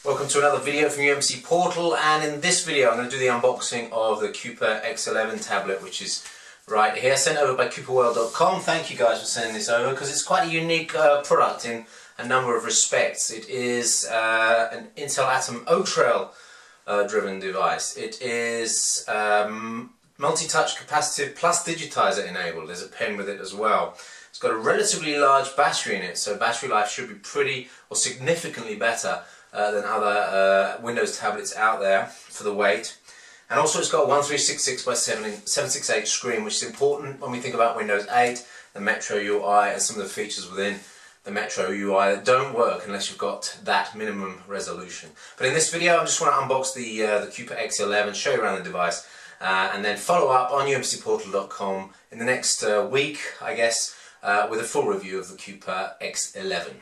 Welcome to another video from UMC Portal, and in this video I'm going to do the unboxing of the Kupa X11 tablet, which is right here, sent over by kupaworld.com. Thank you guys for sending this over because it's quite a unique product in a number of respects. It is an Intel Atom Oaktrail driven device. It is multi-touch capacitive plus digitiser enabled. There's a pen with it as well. It's got a relatively large battery in it, so battery life should be pretty or significantly better than other Windows tablets out there for the weight. And also it's got a 1366 by 768 screen, which is important when we think about Windows 8, the Metro UI and some of the features within the Metro UI that don't work unless you've got that minimum resolution. But in this video I just want to unbox the Kupa X11, show you around the device, and then follow up on umcportal.com in the next week, I guess, with a full review of the Kupa X11.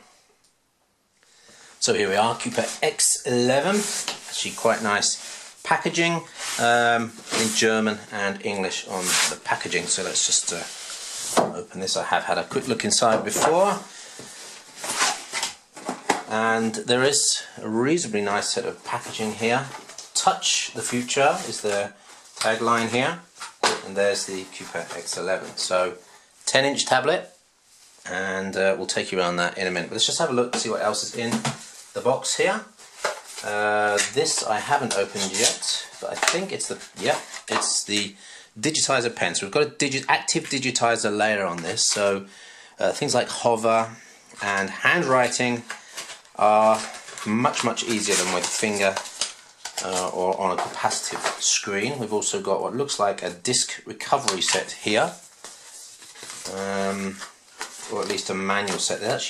So here we are, Kupa X11, actually quite nice packaging, in German and English on the packaging. So let's just open this. I have had a quick look inside before, and there is a reasonably nice set of packaging here. Touch the future is the tagline here, and there's the Kupa X11. So 10-inch tablet, and we'll take you around that in a minute. But let's just have a look to see what else is in the box here. This I haven't opened yet, but I think it's the digitiser pen. So we've got a active digitiser layer on this, so things like hover and handwriting are much easier than with finger or on a capacitive screen. We've also got what looks like a disk recovery set here, or at least a manual set. There's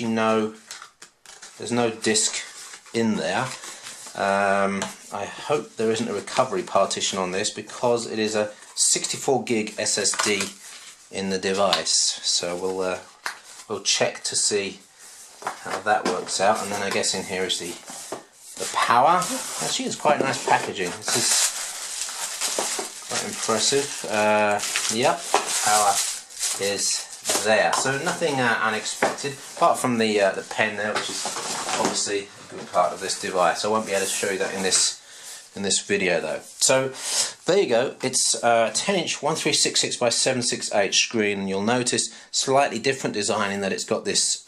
no disk in there. I hope there isn't a recovery partition on this because it is a 64 gig SSD in the device. So we'll check to see how that works out. And then I guess in here is the power. Actually, it's quite nice packaging. This is quite impressive. Yep, power is there. So nothing unexpected, apart from the pen there, which is obviously a good part of this device. I won't be able to show you that in this video though. So there you go. It's a 10-inch 1366 by 768 screen, and you'll notice slightly different design in that it's got this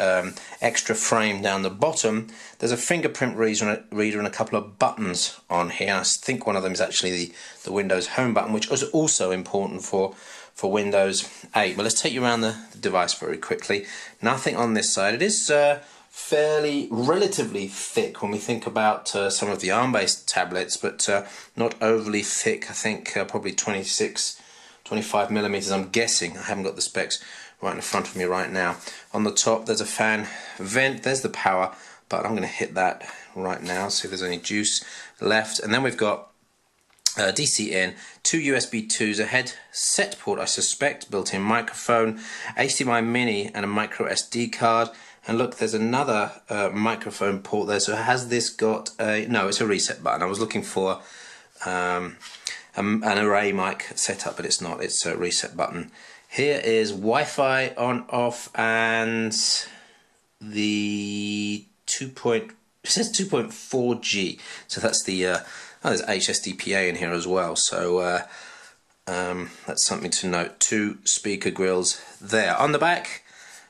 extra frame down the bottom. There's a fingerprint reader and a couple of buttons on here. I think one of them is actually the Windows Home button, which is also important for Windows 8. But let's take you around the device very quickly. Nothing on this side. It is relatively thick when we think about some of the ARM-based tablets, but not overly thick. I think probably 25 millimeters, I'm guessing. I haven't got the specs right in front of me right now. On the top there's a fan vent, there's the power button. I'm going to hit that right now, see if there's any juice left. And then we've got DC in, two USB 2s, a headset port I suspect, built-in microphone, HDMI mini and a micro SD card. And look, there's another microphone port there. So has this got a... no, it's a reset button. I was looking for an array mic setup, but it's not. It's a reset button. Here is Wi-Fi on, off, and the it says 2.4G. So that's the... oh, there's HSDPA in here as well. So that's something to note. Two speaker grills there. On the back,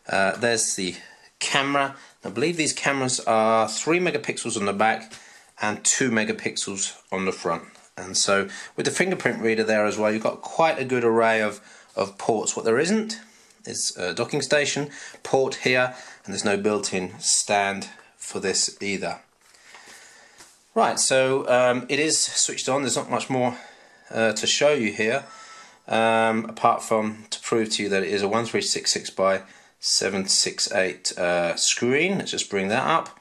there's the camera. I believe these cameras are 3 megapixels on the back and 2 megapixels on the front. And so with the fingerprint reader there as well, you've got quite a good array of ports. What there isn't is a docking station port here, and there's no built-in stand for this either. Right, so it is switched on. There's not much more to show you here, apart from to prove to you that it is a 1366 by 768 screen. Let's just bring that up,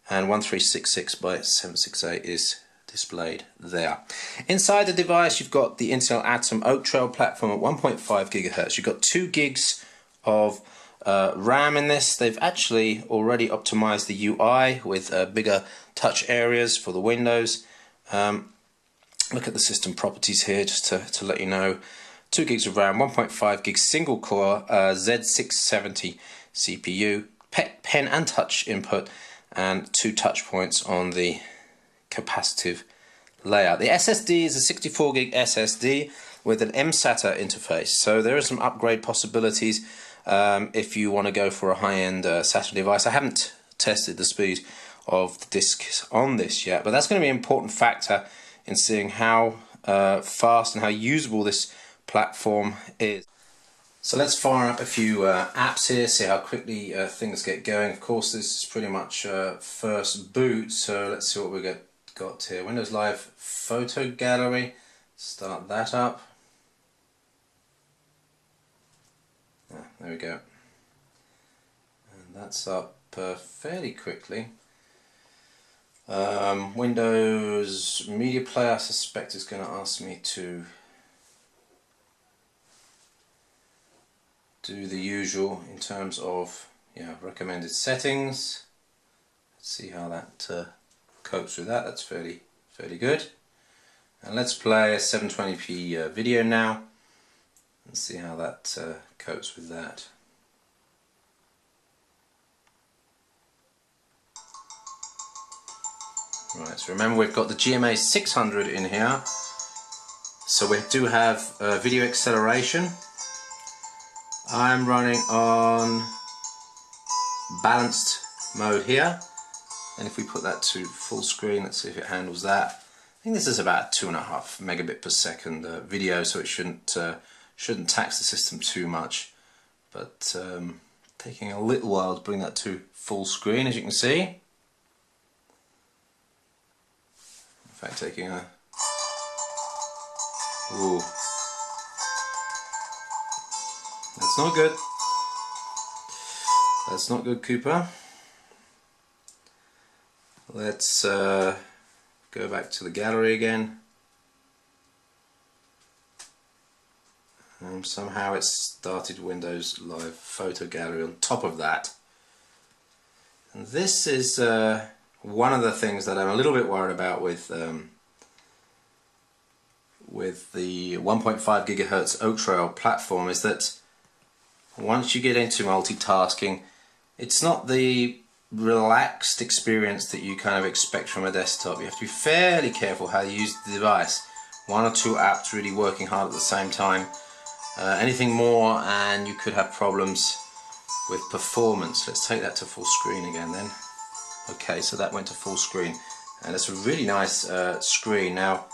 and 1366 by 768 is displayed there. Inside the device you've got the Intel Atom Oaktrail platform at 1.5 gigahertz. You've got 2 gigs of RAM in this. They've actually already optimized the UI with bigger touch areas for the Windows. Look at the system properties here just to let you know. 2 gigs of RAM, 1.5 gigs single core, Z670 CPU, pen and touch input, and 2 touch points on the capacitive layout. The SSD is a 64 gig SSD with an mSATA interface, so there are some upgrade possibilities if you want to go for a high-end SATA device. I haven't tested the speed of the discs on this yet, but that's going to be an important factor in seeing how fast and how usable this platform is. So let's fire up a few apps here, see how quickly things get going. Of course, this is pretty much first boot, so let's see what we got here. Windows Live Photo Gallery, start that up. There we go. And that's up fairly quickly. Windows Media Player, I suspect is going to ask me to do the usual in terms of recommended settings. Let's see how that copes with that. That's fairly good. And let's play a 720p video now and see how that copes with that. Right, so remember we've got the GMA 600 in here, so we do have video acceleration. I'm running on balanced mode here, and if we put that to full screen, let's see if it handles that. I think this is about 2.5 megabit per second video, so it shouldn't tax the system too much, but taking a little while to bring that to full screen, as you can see. In fact, taking a that's not good. That's not good, Kupa. Let's go back to the gallery again. And somehow it started Windows Live Photo Gallery on top of that. And this is one of the things that I'm a little bit worried about with the 1.5 gigahertz Oaktrail platform, is that once you get into multitasking, it's not the relaxed experience that you kind of expect from a desktop. You have to be fairly careful how you use the device. One or two apps really working hard at the same time. Anything more and you could have problems with performance. Let's take that to full screen again then. Okay, so that went to full screen, and it's a really nice screen. Now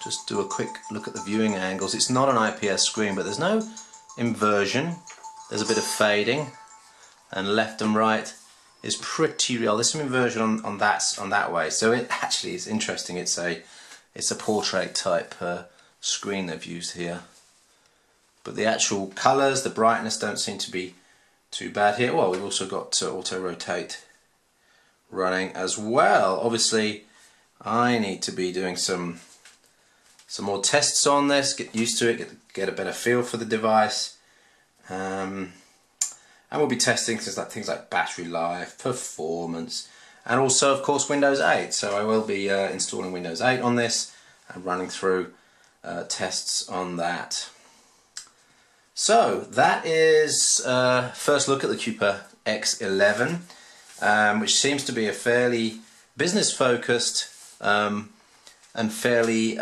just do a quick look at the viewing angles. It's not an IPS screen, but there's no inversion. There's a bit of fading, and left and right is pretty real. There's some inversion on that way, so it actually is interesting. It's a portrait type screen they've used here, but the actual colours, the brightness don't seem to be too bad here. Well, we've also got auto rotate running as well. Obviously, I need to be doing some more tests on this, get used to it, get a better feel for the device. And we'll be testing things like battery life, performance, and also of course Windows 8. So I will be installing Windows 8 on this and running through tests on that. So that is first look at the Kupa X11, which seems to be a fairly business focused and fairly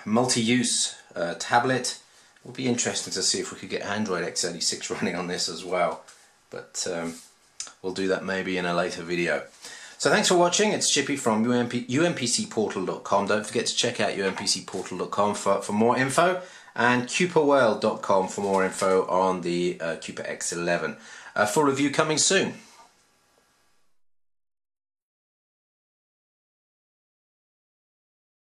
multi-use tablet. It will be interesting to see if we could get Android x86 running on this as well, but we'll do that maybe in a later video. So thanks for watching. It's Chippy from umpcportal.com. Don't forget to check out umpcportal.com for more info, and kupaworld.com for more info on the Kupa X11. Full review coming soon.